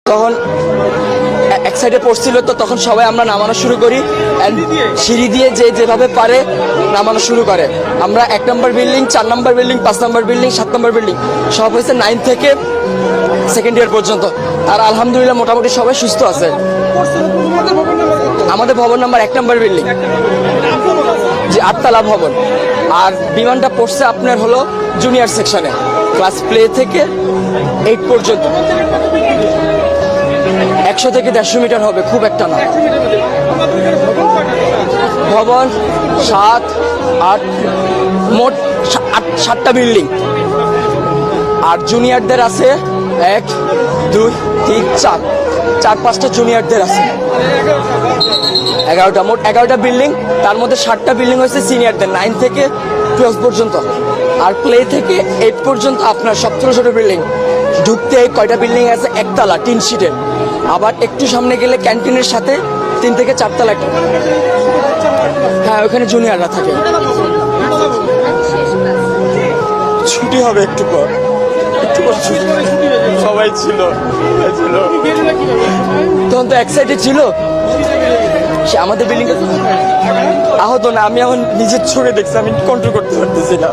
তখন এক সাইডে পড়ছিল, তো তখন সবাই আমরা নামানো শুরু করি and সিঁড়ি দিয়ে যে যেভাবে পারে নামানো শুরু করে। আমরা 1 নম্বর বিল্ডিং, 4 নম্বর বিল্ডিং, 5 নম্বর বিল্ডিং, 7 নম্বর বিল্ডিং সব হয়েছে 9 থেকে সেকেন্ড ইয়ার পর্যন্ত। আর আলহামদুলিল্লাহ মোটামুটি সবাই সুস্থ আছে। আমাদের ভবন নাম্বার 1 নম্বর বিল্ডিং, যে 8তলা ভবন। আর বিমানটা পড়ছে আপনার হলো জুনিয়র সেকশনে, ক্লাস প্লে থেকে 8 পর্যন্ত। 100 থেকে 150 মিটার হবে, খুব একটা না। ভবন 7, 8, মোট 7টা বিল্ডিং। আর জুনিয়রদের আছে 1, 2, 3, 4-5টা জুনিয়রদের আছে। 11টা, মোট 11টা বিল্ডিং। তার মধ্যে 7টা বিল্ডিং হয়েছে সিনিয়রদের, 9 থেকে 12 পর্যন্ত। আর প্লে থেকে 8 পর্যন্ত আপনার সব ছোট ছোট বিল্ডিং। ঢুকতে কয়টা বিল্ডিং আছে, 1তলা টিন শিটের। আবার একটু সামনে গেলে ক্যান্টিনের সাথে 3 থেকে 4 তলা একটা। হ্যাঁ, ওখানে জুনিয়ররা থাকে। ছুটি হবে একটু পর, সবাই ছিল তখন তো এক্সাইটেড ছিল। সে আমাদের বিল্ডিং আহত না, আমি এখন নিজের চোখে দেখছি, আমি কন্ট্রোল করতে পারতেছি না।